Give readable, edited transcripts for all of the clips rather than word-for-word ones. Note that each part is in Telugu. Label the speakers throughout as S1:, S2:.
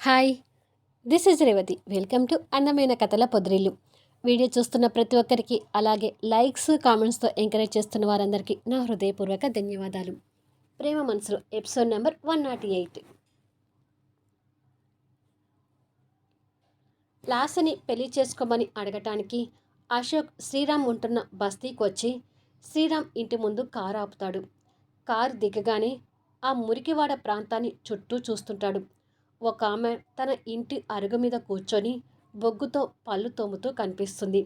S1: Hi, this is Revathi. Welcome to అందమైన కథల పొదిరిల్లు. వీడియో చూస్తున్న ప్రతి ఒక్కరికి, అలాగే లైక్స్ కామెంట్స్తో ఎంకరేజ్ చేస్తున్న వారందరికీ నా హృదయపూర్వక ధన్యవాదాలు. ప్రేమ మనసులో ఎపిసోడ్ నెంబర్ 108. లాస్ని పెళ్లి చేసుకోమని అడగటానికి అశోక్ శ్రీరామ్ ఉంటున్న బస్తీకి వచ్చి శ్రీరామ్ ఇంటి ముందు కారు ఆపుతాడు. కారు దిగగానే ఆ మురికివాడ ప్రాంతాన్ని చుట్టూ చూస్తుంటాడు. ఒక ఆమె తన ఇంటి అరుగు మీద కూర్చొని బొగ్గుతో పళ్ళు తోముతూ కనిపిస్తుంది.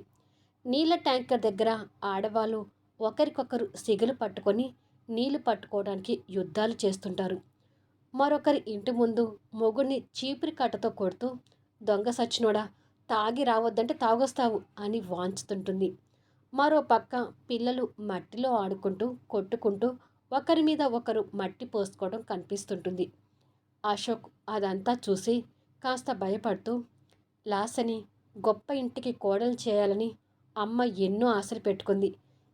S1: నీళ్ళ ట్యాంకర్ దగ్గర ఆడవాళ్ళు ఒకరికొకరు సిగలు పట్టుకొని నీళ్లు పట్టుకోవడానికి యుద్ధాలు చేస్తుంటారు. మరొకరి ఇంటి ముందు మొగుడిని చీపురి కట్టతో కొడుతూ, దొంగ సచ్చినోడా, తాగి రావద్దంటే తాగొస్తావు అని వాంచుతుంటుంది. మరో పక్క పిల్లలు మట్టిలో ఆడుకుంటూ కొట్టుకుంటూ ఒకరి మీద ఒకరు మట్టి పోసుకోవడం కనిపిస్తుంటుంది. అశోక్ అదంతా చూసి కాస్త భయపడుతూ, లాస్యని గొప్ప ఇంటికి కోడలు చేయాలని అమ్మ ఎన్నో ఆశలు పెట్టుకుంది.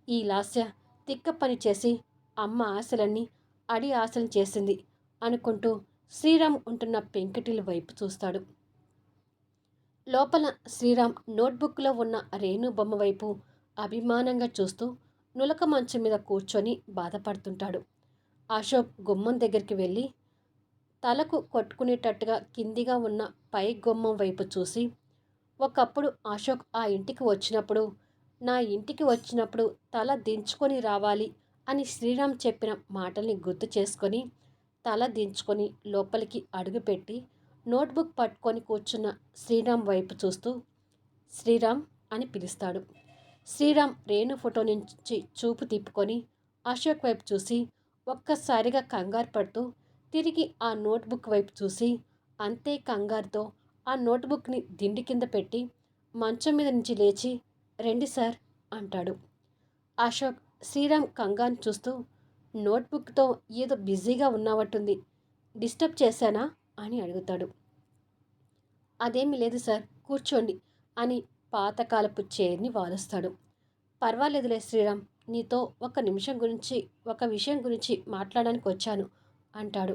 S1: ఈ లాస్య తిక్క పని చేసి అమ్మ ఆశలన్నీ అడి ఆశలు చేసింది అనుకుంటూ శ్రీరామ్ ఉంటున్న పెంకిటిల వైపు చూస్తాడు. లోపల శ్రీరామ్ నోట్బుక్లో ఉన్న రేణు బొమ్మ వైపు అభిమానంగా చూస్తూ నులక మంచం మీద కూర్చొని బాధపడుతుంటాడు. అశోక్ గుమ్మం దగ్గరికి వెళ్ళి తలకు కొట్టుకునేటట్టుగా కిందిగా ఉన్న పై గుమ్మం వైపు చూసి, ఒకప్పుడు అశోక్ ఆ ఇంటికి వచ్చినప్పుడు, నా ఇంటికి వచ్చినప్పుడు తల దించుకొని రావాలి అని శ్రీరామ్ చెప్పిన మాటల్ని గుర్తు చేసుకొని తల దించుకొని లోపలికి అడుగుపెట్టి నోట్బుక్ పట్టుకొని కూర్చున్న శ్రీరామ్ వైపు చూస్తూ శ్రీరామ్ అని పిలుస్తాడు. శ్రీరామ్ రేణు ఫోటో నుంచి చూపు తిప్పుకొని అశోక్ వైపు చూసి ఒక్కసారిగా కంగారు పడుతూ తిరిగి ఆ నోట్బుక్ వైపు చూసి అంతే కంగారుతో ఆ నోట్బుక్ని దిండి కింద పెట్టి మంచం మీద నుంచి లేచి, రండి సార్ అంటాడు. అశోక్ శ్రీరామ్ కంగారు చూస్తూ, నోట్బుక్తో ఏదో బిజీగా ఉన్నావట్టుంది, డిస్టర్బ్ చేశానా అని అడుగుతాడు. అదేమీ లేదు సార్, కూర్చోండి అని పాతకాలపు చైర్ని వాలుస్తాడు. పర్వాలేదులే శ్రీరామ్, నీతో ఒక విషయం గురించి మాట్లాడడానికి వచ్చాను అంటాడు.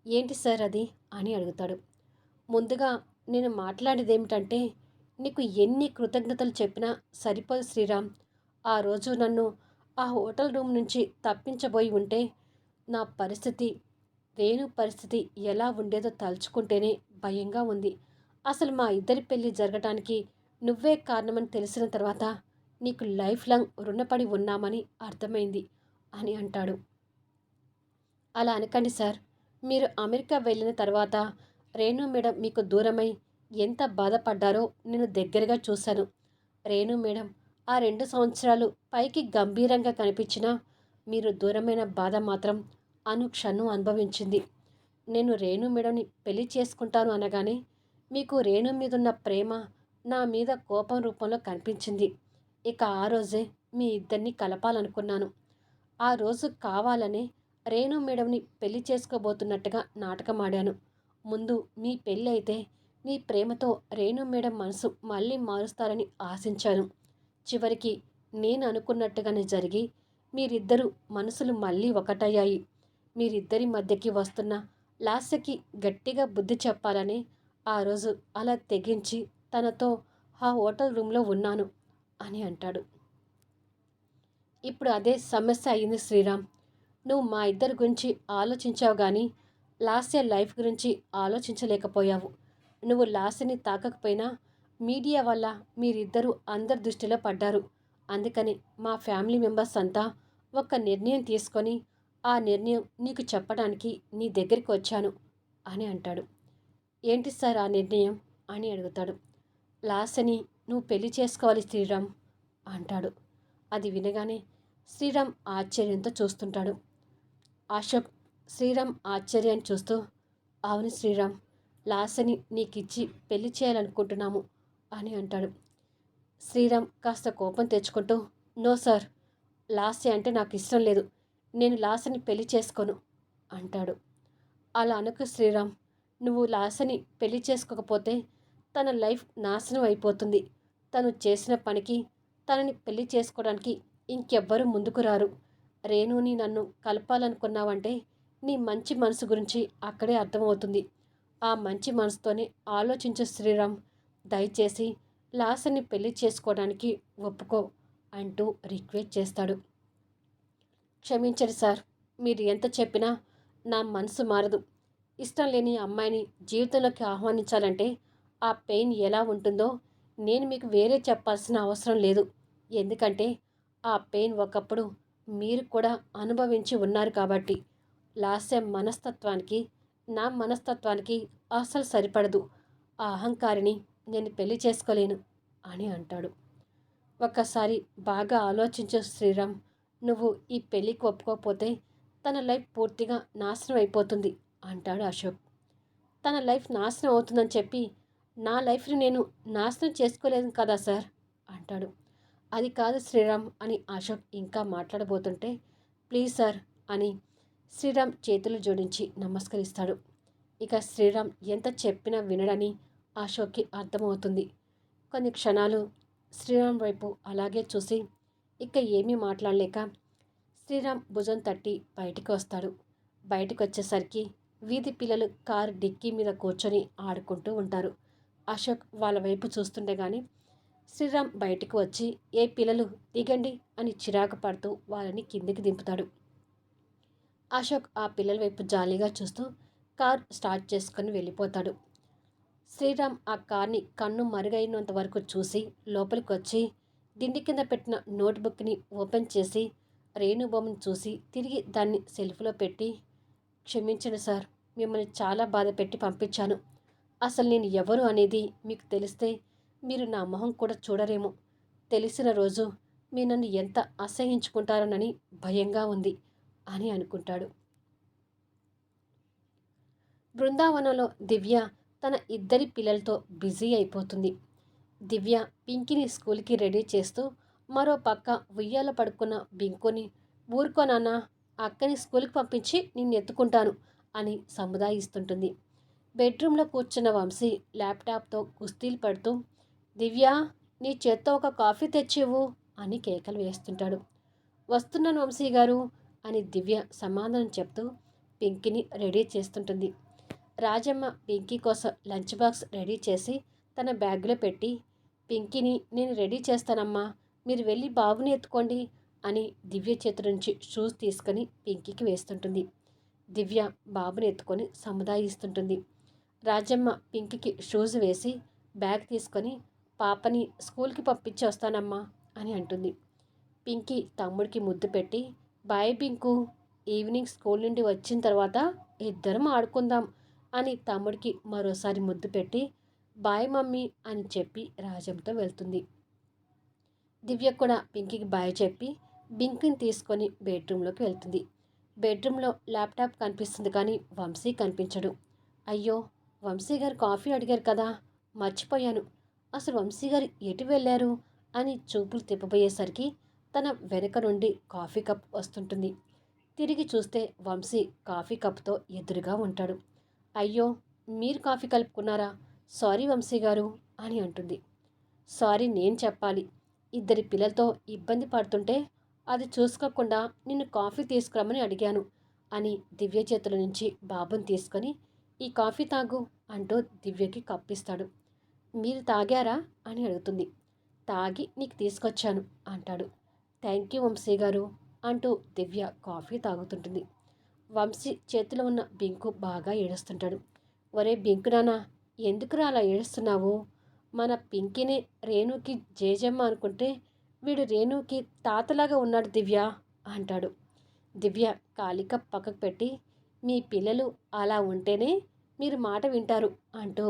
S1: ఏంటి సార్ అది అని అడుగుతాడు. ముందుగా నేను మాట్లాడేదేమిటంటే, నీకు ఎన్ని కృతజ్ఞతలు చెప్పినా సరిపోదు శ్రీరామ్. ఆ రోజు నన్ను ఆ హోటల్ రూమ్ నుంచి తప్పించబోయి ఉంటే నా పరిస్థితి, రేణు పరిస్థితి ఎలా ఉండేదో తలుచుకుంటేనే భయంగా ఉంది. అసలు మా ఇద్దరి పెళ్ళి జరగటానికి నువ్వే కారణమని తెలిసిన తర్వాత నీకు లైఫ్ లాంగ్ రుణపడి ఉన్నామని అర్థమైంది అని అంటాడు. అలా అనకండి సార్. మీరు అమెరికా వెళ్ళిన తర్వాత రేణు మేడం మీకు దూరమై ఎంత బాధపడ్డారో నేను దగ్గరగా చూశాను. రేణు మేడం ఆ 2 సంవత్సరాలు పైకి గంభీరంగా కనిపించినా మీరు దూరమైన బాధ మాత్రం అనుక్షణం అనుభవించింది. నేను రేణు మేడంని పెళ్లి చేసుకుంటాను అనగానే మీకు రేణు మీదున్న ప్రేమ నా మీద కోపం రూపంలో కనిపించింది. ఇక ఆ రోజే మీ ఇద్దరిని కలపాలనుకున్నాను. ఆ రోజు కావాలనే రేణు మేడంని పెళ్లి చేసుకోబోతున్నట్టుగా నాటకమాడాను. ముందు మీ పెళ్ళి అయితే మీ ప్రేమతో రేణు మేడం మనసు మళ్ళీ మారుస్తారని ఆశించాను. చివరికి నేను అనుకున్నట్టుగానే జరిగి మీరిద్దరూ మనసులు మళ్ళీ ఒకటయ్యాయి. మీరిద్దరి మధ్యకి వస్తున్న లాస్యకి గట్టిగా బుద్ధి చెప్పాలని ఆ రోజు అలా తెగించి తనతో ఆ హోటల్ రూమ్లో ఉన్నాను అని అంటాడు. ఇప్పుడు అదే సమస్య అయింది శ్రీరామ్. నువ్వు మా ఇద్దరి గురించి ఆలోచించావు కానీ లాస్య లైఫ్ గురించి ఆలోచించలేకపోయావు. నువ్వు లాస్యని తాకకపోయినా మీడియా వల్ల మీరిద్దరూ అందరి దృష్టిలో పడ్డారు. అందుకని మా ఫ్యామిలీ మెంబర్స్ అంతా ఒక నిర్ణయం తీసుకొని ఆ నిర్ణయం నీకు చెప్పడానికి నీ దగ్గరికి వచ్చాను అని అంటాడు. ఏంటి సార్ ఆ నిర్ణయం అని అడుగుతాడు. లాస్యని నువ్వు పెళ్లి చేసుకోవాలి శ్రీరామ్ అంటాడు. అది వినగానే శ్రీరామ్ ఆశ్చర్యంతో చూస్తుంటాడు. అశోక్ శ్రీరామ్ ఆశ్చర్యాన్ని చూస్తూ, అవును శ్రీరామ్, లాస్యని నీకిచ్చి పెళ్లి చేయాలనుకుంటున్నాము అని అంటాడు. శ్రీరామ్ కాస్త కోపం తెచ్చుకుంటూ, నో సార్, లాస్య అంటే నాకు ఇష్టం లేదు, నేను లాస్యని పెళ్లి చేసుకోను అంటాడు. అలా అనకు శ్రీరామ్, నువ్వు లాస్యని పెళ్లి చేసుకోకపోతే తన లైఫ్ నాశనం అయిపోతుంది. తను చేసిన పనికి తనని పెళ్లి చేసుకోవడానికి ఇంకెవ్వరూ ముందుకు రారు. రేణుని నన్ను కలపాలనుకున్నావంటే నీ మంచి మనసు గురించి అక్కడే అర్థమవుతుంది. ఆ మంచి మనసుతోనే ఆలోచించు శ్రీరామ్. దయచేసి లాస్యని పెళ్లి చేసుకోవడానికి ఒప్పుకో అంటూ రిక్వెస్ట్ చేస్తాడు. క్షమించండి సార్. మీరు ఎంత చెప్పినా నా మనసు మారదు. ఇష్టం లేని అమ్మాయిని జీవితంలోకి ఆహ్వానించాలంటే ఆ పెయిన్ ఎలా ఉంటుందో నేను మీకు వేరే చెప్పాల్సిన అవసరం లేదు. ఎందుకంటే ఆ పెయిన్ ఒకప్పుడు మీరు కూడా అనుభవించి ఉన్నారు కాబట్టి. లాస్య మనస్తత్వానికి నా మనస్తత్వానికి అస్సలు సరిపడదు. ఆ అహంకారిని నేను పెళ్లి చేసుకోలేను అని అంటాడు. ఒక్కసారి బాగా ఆలోచించు శ్రీరామ్. నువ్వు ఈ పెళ్ళికి ఒప్పుకోకపోతే తన లైఫ్ పూర్తిగా నాశనం అయిపోతుంది అంటాడు అశోక్. తన లైఫ్ నాశనం అవుతుందని చెప్పి నా లైఫ్ని నేను నాశనం చేసుకోలేదు కదా సార్ అంటాడు. అది కాదు శ్రీరామ్ అని అశోక్ ఇంకా మాట్లాడబోతుంటే ప్లీజ్ సార్ అని శ్రీరామ్ చేతులు జోడించి నమస్కరిస్తాడు. ఇక శ్రీరామ్ ఎంత చెప్పినా వినడని అశోక్కి అర్థమవుతుంది. కొన్ని క్షణాలు శ్రీరామ్ వైపు అలాగే చూసి ఇక ఏమీ మాట్లాడలేక శ్రీరామ్ భుజం తట్టి బయటికి వస్తాడు. బయటకు వచ్చేసరికి వీధి పిల్లలు కారు డిక్కీ మీద కూర్చొని ఆడుకుంటూ ఉంటారు. అశోక్ వాళ్ళ వైపు చూస్తుండగానే శ్రీరామ్ బయటకు వచ్చి ఏ పిల్లలు దిగండి అని చిరాకు పడుతూ వాళ్ళని కిందికి దింపుతాడు. అశోక్ ఆ పిల్లల వైపు జాలీగా చూస్తూ కార్ స్టార్ట్ చేసుకొని వెళ్ళిపోతాడు. శ్రీరామ్ ఆ కార్ని కన్ను మరుగైనంత వరకు చూసి లోపలికి వచ్చి దిండి కింద పెట్టిన నోట్బుక్ని ఓపెన్ చేసి రేణుబొమ్మను చూసి తిరిగి దాన్ని సెల్ఫ్లో పెట్టి క్షమించండి సార్, మిమ్మల్ని చాలా బాధ పెట్టి పంపించాను. అసలు నేను ఎవరు అనేది మీకు తెలిస్తే మీరు నా మొహం కూడా చూడరేమో. తెలిసిన రోజు మీరు నన్ను ఎంత అసహించుకుంటారోనని భయంగా ఉంది అని అనుకుంటాడు. బృందావనంలో దివ్య తన ఇద్దరి పిల్లలతో బిజీ అయిపోతుంది. దివ్య పింకిని స్కూల్కి రెడీ చేస్తూ మరో పక్క ఉయ్యాల పడుకున్న బింకుని ఊరుకోనన్నా అక్కని స్కూల్కి పంపించి నిన్ను ఎత్తుకుంటాను అని సముదాయిస్తుంటుంది. బెడ్రూమ్లో కూర్చున్న వంశీ ల్యాప్టాప్తో కుస్తీలు పడుతూ దివ్య నీ చేత్తో ఒక కాఫీ తెచ్చివ్వు అని కేకలు వేస్తుంటాడు. వస్తున్నాను వంశీ గారు అని దివ్య సమాధానం చెప్తూ పింకీని రెడీ చేస్తుంటుంది. రాజమ్మ పింకీ కోసం లంచ్ బాక్స్ రెడీ చేసి తన బ్యాగ్లో పెట్టి పింకీని నేను రెడీ చేస్తానమ్మా, మీరు వెళ్ళి బాబుని ఎత్తుకోండి అని దివ్య చేతి నుంచి షూస్ తీసుకొని పింకీకి వేస్తుంటుంది. దివ్య బాబుని ఎత్తుకొని సముదాయిస్తుంటుంది. రాజమ్మ పింకీకి షూస్ వేసి బ్యాగ్ తీసుకొని పాపని స్కూల్కి పంపించి వస్తానమ్మా అని అంటుంది. పింకీ తమ్ముడికి ముద్దు పెట్టి బాయ్ పింకు, ఈవినింగ్ స్కూల్ నుండి వచ్చిన తర్వాత ఇద్దరం ఆడుకుందాం అని తమ్ముడికి మరోసారి ముద్దు పెట్టి బాయ్ మమ్మీ అని చెప్పి రాజంతో వెళ్తుంది. దివ్య కూడా పింకీకి బాయ్ చెప్పి పింకీని తీసుకొని బెడ్రూమ్లోకి వెళ్తుంది. బెడ్రూమ్లో ల్యాప్టాప్ కనిపిస్తుంది కానీ వంశీ కనిపించడు. అయ్యో, వంశీ గారు కాఫీ అడిగారు కదా, మర్చిపోయాను. అసలు వంశీ గారు ఎటు వెళ్ళారు అని చూపులు తిప్పబోయేసరికి తన వెనక నుండి కాఫీ కప్ వస్తుంటుంది. తిరిగి చూస్తే వంశీ కాఫీ కప్తో ఎదురుగా ఉంటాడు. అయ్యో, మీరు కాఫీ కలుపుకున్నారా, సారీ వంశీ గారు అని అంటుంది. సారీ నేను చెప్పాలి, ఇద్దరి పిల్లలతో ఇబ్బంది పడుతుంటే అది చూసుకోకుండా నిన్ను కాఫీ తీసుకురమ్మని అడిగాను అని దివ్య చేతుల నుంచి బాబుని తీసుకొని ఈ కాఫీ తాగు అంటూ దివ్యకి కప్పిస్తాడు. మీరు తాగారా అని అడుగుతుంది. తాగి నీకు తీసుకొచ్చాను అంటాడు. థ్యాంక్ యూ వంశీ గారు అంటూ దివ్య కాఫీ తాగుతుంటుంది. వంశీ చేతిలో ఉన్న బింకు బాగా ఏడుస్తుంటాడు. ఒరే బింకు నాన్న, ఎందుకురా అలా ఏడుస్తున్నావు? మన పింకీని రేణుకి జేజమ్మ అనుకుంటే వీడు రేణుకి తాతలాగా ఉన్నాడు దివ్య అంటాడు. దివ్య కాలిక పక్కకు పెట్టి మీ పిల్లలు అలా ఉంటేనే మీరు మాట వింటారు అంటూ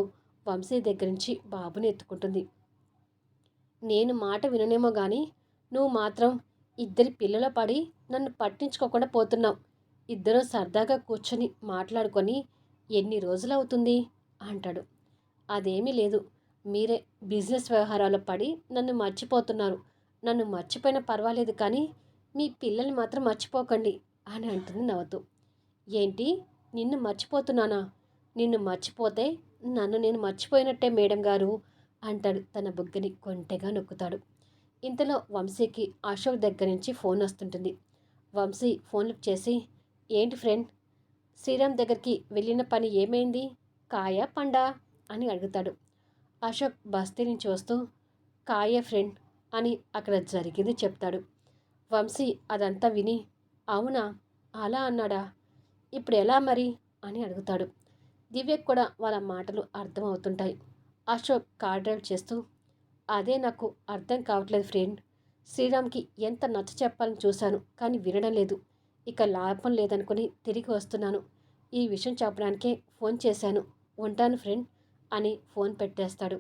S1: వంశీ దగ్గర నుంచి బాబుని ఎత్తుకుంటుంది. నేను మాట విననేమో కానీ నువ్వు మాత్రం ఇద్దరి పిల్లల పడి నన్ను పట్టించుకోకుండా పోతున్నావు. ఇద్దరు సరదాగా కూర్చొని మాట్లాడుకొని ఎన్ని రోజులవుతుంది అంటాడు. అదేమీ లేదు, మీరే బిజినెస్ వ్యవహారాలు పడి నన్ను మర్చిపోతున్నారు. నన్ను మర్చిపోయినా పర్వాలేదు కానీ మీ పిల్లల్ని మాత్రం మర్చిపోకండి అని అంటుంది నవ్వుతూ. ఏంటి, నిన్ను మర్చిపోతున్నానా? నిన్ను మర్చిపోతే నన్ను నేను మర్చిపోయినట్టే మేడం గారు అంటాడు. తన బుగ్గని కొంటెగా నొక్కుతాడు. ఇంతలో వంశీకి అశోక్ దగ్గర నుంచి ఫోన్ వస్తుంటుంది. వంశీ ఫోన్ లిఫ్ట్ చేసి ఏంటి ఫ్రెండ్, శ్రీరామ్ దగ్గరికి వెళ్ళిన పని ఏమైంది కాయ పండా అని అడుగుతాడు. అశోక్ బస్తీ నుంచి వస్తూ కాయ ఫ్రెండ్ అని అక్కడ జరిగింది చెప్తాడు. వంశీ అదంతా విని అవునా, అలా అన్నాడా, ఇప్పుడు ఎలా మరి అని అడుగుతాడు. దివ్యకు కూడా వాళ్ళ మాటలు అర్థమవుతుంటాయి. అశోక్ కార్ డ్రైవ్ చేస్తూ అదే నాకు అర్థం కావట్లేదు ఫ్రెండ్. శ్రీరామ్కి ఎంత నచ్చ చెప్పాలని చూశాను కానీ వినడం లేదు. ఇక లాభం లేదనుకుని తిరిగి వస్తున్నాను. ఈ విషయం చెప్పడానికే ఫోన్ చేశాను. ఉంటాను ఫ్రెండ్ అని ఫోన్ పెట్టేస్తాడు.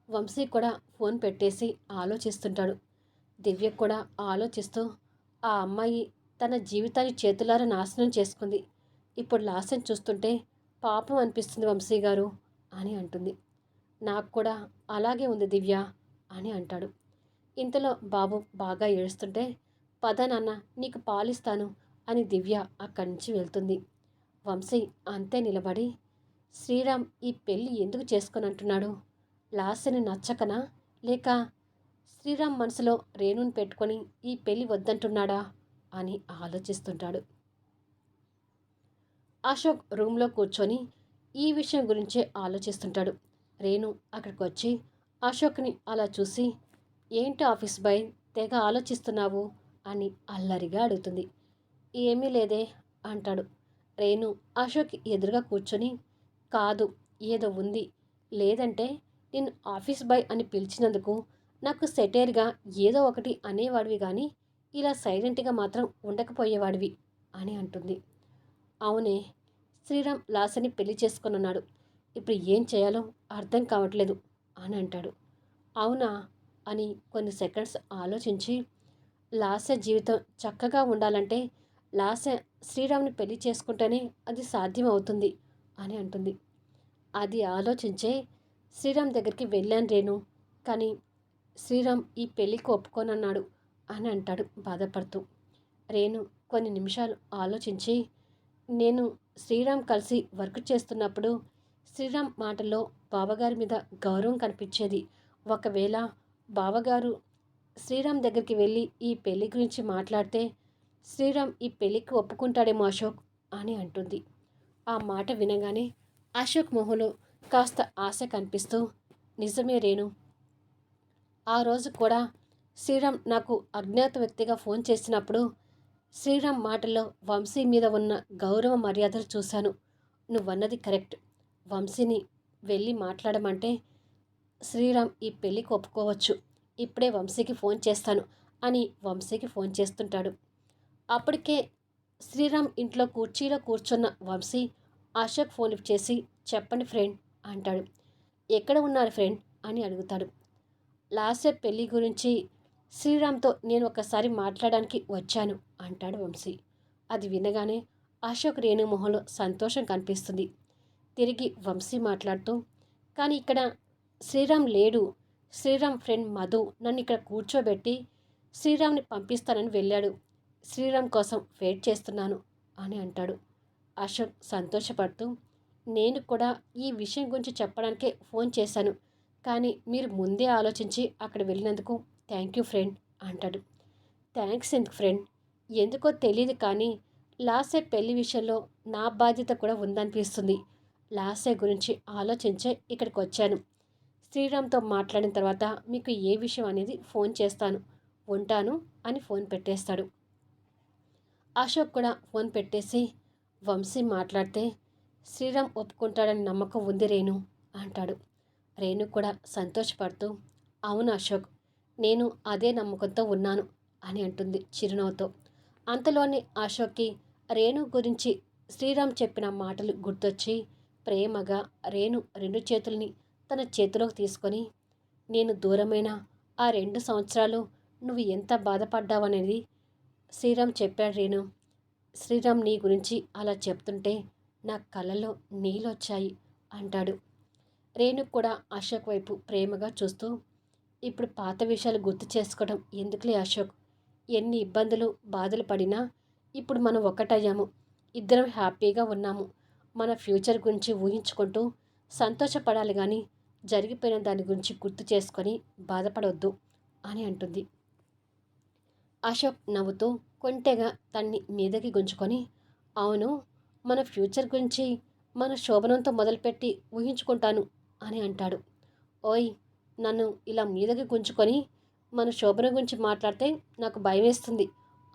S1: వంశీ కూడా ఫోన్ పెట్టేసి ఆలోచిస్తుంటాడు. దివ్య కూడా ఆలోచిస్తూ ఆ అమ్మాయి తన జీవితాన్ని చేతులారా నాశనం చేసుకుంది. ఇప్పుడు లాస్యం చూస్తుంటే పాపం అనిపిస్తుంది వంశీ గారు అని అంటుంది. నాకు కూడా అలాగే ఉంది దివ్య అని అంటాడు. ఇంతలో బాబు బాగా ఏడుస్తుంటే పద నాన్న నీకు పాలిస్తాను అని దివ్య అక్కడి నుంచి వెళ్తుంది. వంశీ అంతే నిలబడి శ్రీరామ్ ఈ పెళ్ళి ఎందుకు చేసుకొని అంటున్నాడు, లాస్యని నచ్చకనా లేక శ్రీరామ్ మనసులో రేణుని పెట్టుకొని ఈ పెళ్ళి వద్దంటున్నాడా అని ఆలోచిస్తుంటాడు. అశోక్ రూమ్లో కూర్చొని ఈ విషయం గురించే ఆలోచిస్తుంటాడు. రేణు అక్కడికి వచ్చి అశోక్ని అలా చూసి ఏంటి ఆఫీస్ బాయ్ తెగ ఆలోచిస్తున్నావు అని అల్లరిగా అడుగుతుంది. ఏమీ లేదే అంటాడు. రేణు అశోక్ ఎదురుగా కూర్చొని కాదు ఏదో ఉంది, లేదంటే నేను ఆఫీస్ బాయ్ అని పిలిచినందుకు నాకు సెటైర్గా ఏదో ఒకటి అనేవాడివి కానీ ఇలా సైలెంట్గా మాత్రం ఉండకపోయేవాడివి అని అంటుంది. అవునే, శ్రీరామ్ లాస్యని పెళ్లి చేసుకొనున్నాడు. ఇప్పుడు ఏం చేయాలో అర్థం కావట్లేదు అని అంటాడు. అవునా అని కొన్ని సెకండ్స్ ఆలోచించి లాస్య జీవితం చక్కగా ఉండాలంటే లాస్య శ్రీరామ్ని పెళ్లి చేసుకుంటేనే అది సాధ్యం అవుతుంది అని అంటుంది. అది ఆలోచించే శ్రీరామ్ దగ్గరికి వెళ్ళాను రేణు, కానీ శ్రీరామ్ ఈ పెళ్ళికి ఒప్పుకోనన్నాడు అని అంటాడు బాధపడుతూ. రేణు కొన్ని నిమిషాలు ఆలోచించి నేను శ్రీరామ్ కలిసి వర్క్ చేస్తున్నప్పుడు శ్రీరామ్ మాటల్లో బావగారి మీద గౌరవం కనిపించేది. ఒకవేళ బావగారు శ్రీరామ్ దగ్గరికి వెళ్ళి ఈ పెళ్లి గురించి మాట్లాడితే శ్రీరామ్ ఈ పెళ్ళికి ఒప్పుకుంటాడేమో అశోక్ అని అంటుంది. ఆ మాట వినగానే అశోక్ మొహంలో కాస్త ఆశ కనిపిస్తూ నిజమే రేణు, ఆ రోజు కూడా శ్రీరామ్ నాకు అజ్ఞాత వ్యక్తిగా ఫోన్ చేసినప్పుడు శ్రీరామ్ మాటల్లో వంశీ మీద ఉన్న గౌరవ మర్యాదలు చూశాను. నువ్వన్నది కరెక్ట్. వంశీని వెళ్ళి మాట్లాడమంటే శ్రీరామ్ ఈ పెళ్ళికి ఒప్పుకోవచ్చు. ఇప్పుడే వంశీకి ఫోన్ చేస్తాను అని వంశీకి ఫోన్ చేస్తుంటాడు. అప్పటికే శ్రీరామ్ ఇంట్లో కుర్చీలో కూర్చున్న వంశీ అశోక్ ఫోన్ లిఫ్ట్ చేసి చెప్పండి ఫ్రెండ్ అంటాడు. ఎక్కడ ఉన్నారు ఫ్రెండ్ అని అడుగుతాడు. లాస్య పెళ్ళి గురించి శ్రీరామ్తో నేను ఒకసారి మాట్లాడడానికి వచ్చాను అంటాడు వంశీ. అది వినగానే అశోక్ రేణు మొహంలో సంతోషం కనిపిస్తుంది. తిరిగి వంశీ మాట్లాడుతూ కానీ ఇక్కడ శ్రీరామ్ లేడు. శ్రీరామ్ ఫ్రెండ్ మధు నన్ను ఇక్కడ కూర్చోబెట్టి శ్రీరామ్ని పంపిస్తానని వెళ్ళాడు. శ్రీరామ్ కోసం వెయిట్ చేస్తున్నాను అని అంటాడు. అశోక్ సంతోషపడుతూ నేను కూడా ఈ విషయం గురించి చెప్పడానికే ఫోన్ చేశాను, కానీ మీరు ముందే ఆలోచించి అక్కడ వెళ్ళినందుకు థ్యాంక్ యూ ఫ్రెండ్ అంటాడు. థ్యాంక్స్ ఎందుకు ఫ్రెండ్, ఎందుకో తెలియదు కానీ లాస్య పెళ్లి విషయంలో నా బాధ్యత కూడా ఉందనిపిస్తుంది. లాస్య గురించి ఆలోచించే ఇక్కడికి వచ్చాను. శ్రీరామ్తో మాట్లాడిన తర్వాత మీకు ఏ విషయం అనేది ఫోన్ చేస్తాను. ఉంటాను అని ఫోన్ పెట్టేస్తాడు. అశోక్ కూడా ఫోన్ పెట్టేసి వంశీ మాట్లాడితే శ్రీరామ్ ఒప్పుకుంటాడని నమ్మకం ఉంది రేణు అంటాడు. రేణు కూడా సంతోషపడుతూ అవును అశోక్, నేను అదే నమ్మకంతో ఉన్నాను అని అంటుంది చిరునవ్వుతో. అంతలోనే అశోక్కి రేణు గురించి శ్రీరామ్ చెప్పిన మాటలు గుర్తొచ్చి ప్రేమగా రేణు 2 చేతుల్ని తన చేతిలోకి తీసుకొని నేను దూరమైన ఆ 2 సంవత్సరాలు నువ్వు ఎంత బాధపడ్డావనేది శ్రీరామ్ చెప్పాడు రేణు. శ్రీరామ్ నీ గురించి అలా చెప్తుంటే నా కళ్ళలో నీళ్ళొచ్చాయి అంటాడు. రేణు కూడా అశోక్ వైపు ప్రేమగా చూస్తూ ఇప్పుడు పాత విషయాలు గుర్తు చేసుకోవడం ఎందుకులే అశోక్, ఎన్ని ఇబ్బందులు బాధలు పడినా ఇప్పుడు మనం ఒక్కటయ్యాము. ఇద్దరం హ్యాపీగా ఉన్నాము. మన ఫ్యూచర్ గురించి ఊహించుకుంటూ సంతోషపడాలి కానీ జరిగిపోయిన దాని గురించి గుర్తు చేసుకొని బాధపడవద్దు అని అంటుంది. అశోక్ నవ్వుతూ కొంటెగా తన్ని మీదకి గుంజుకొని అవును, మన ఫ్యూచర్ గురించి మన శోభనంతో మొదలుపెట్టి ఊహించుకుంటాను అని అంటాడు. ఓయ్, నన్ను ఇలా మీదకి గుంజుకొని మన శోభనం గురించి మాట్లాడితే నాకు భయమేస్తుంది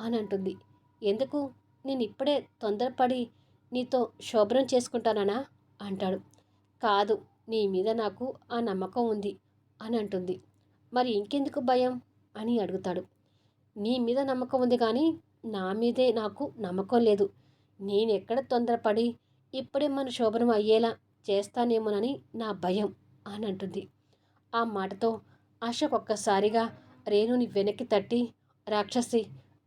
S1: అని అంటుంది. ఎందుకు? నేను ఇప్పుడే తొందరపడి నీతో శోభనం చేసుకుంటానా అంటాడు. కాదు, నీ మీద నాకు ఆ నమ్మకం ఉంది అని అంటుంది. మరి ఇంకెందుకు భయం అని అడుగుతాడు. నీ మీద నమ్మకం ఉంది కానీ నా మీదే నాకు నమ్మకం లేదు. నేనెక్కడ తొందరపడి ఇప్పుడే మన శోభనం అయ్యేలా చేస్తానేమోనని నా భయం అని అంటుంది. ఆ మాటతో అశోక్ ఒక్కసారిగా రేణుని వెనక్కి తట్టి, రాక్షసి,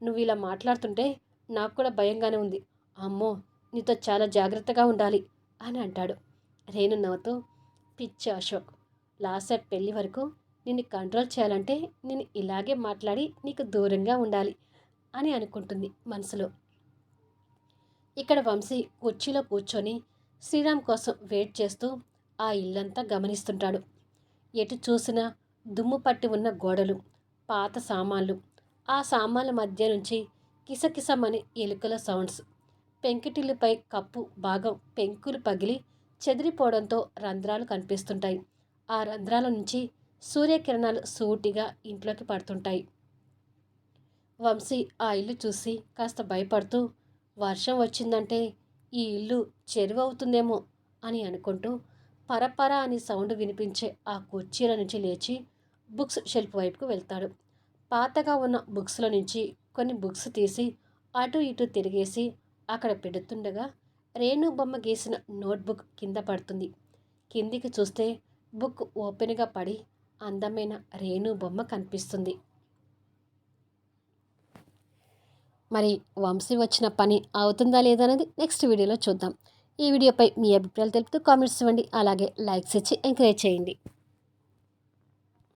S1: నువ్వు ఇలా మాట్లాడుతుంటే నాకు కూడా భయంగానే ఉంది. అమ్మో, నీతో చాలా జాగ్రత్తగా ఉండాలి అని అంటాడు. రేణు నవ్వుతూ, పిచ్చి అశోక్, లాస్ట్ పెళ్ళి వరకు నిన్ను కంట్రోల్ చేయాలంటే నేను ఇలాగే మాట్లాడి నీకు దూరంగా ఉండాలి అని అనుకుంటుంది మనసులో. ఇక్కడ వంశీ కుర్చీలో కూర్చొని శ్రీరామ్ కోసం వెయిట్ చేస్తూ ఆ ఇల్లంతా గమనిస్తుంటాడు. ఎటు చూసినా దుమ్ము పట్టి ఉన్న గోడలు, పాత సామాన్లు, ఆ సామాన్ల మధ్య నుంచి కిసకిసమనే ఎలుకల సౌండ్స్, పెంకిటిల్లుపై కప్పు భాగం పెంకులు పగిలి చెదిరిపోవడంతో రంధ్రాలు కనిపిస్తుంటాయి. ఆ రంధ్రాల నుంచి సూర్యకిరణాలు సూటిగా ఇంట్లోకి పడుతుంటాయి. వంశీ ఆ ఇల్లు చూసి కాస్త భయపడుతూ, వర్షం వచ్చిందంటే ఈ ఇల్లు చెరువు అవుతుందేమో అని అనుకుంటూ పరపర అని సౌండ్ వినిపించే ఆ కుర్చీల నుంచి లేచి బుక్స్ షెల్ఫ్ వైపుకు వెళ్తాడు. పాతగా ఉన్న బుక్స్ల నుంచి కొన్ని బుక్స్ తీసి అటు ఇటు తిరిగేసి అక్కడ పెడుతుండగా రేణు బొమ్మ గీసిన నోట్బుక్ కింద పడుతుంది. కిందికి చూస్తే బుక్ ఓపెన్గా పడి అందమైన రేణు బొమ్మ కనిపిస్తుంది. మరి వంశీ వచ్చిన పని అవుతుందా లేదా అనేది నెక్స్ట్ వీడియోలో చూద్దాం. ఈ వీడియోపై మీ అభిప్రాయాలు తెలుపుతూ కామెంట్స్ ఇవ్వండి. అలాగే లైక్స్ ఇచ్చి ఎంకరేజ్ చేయండి.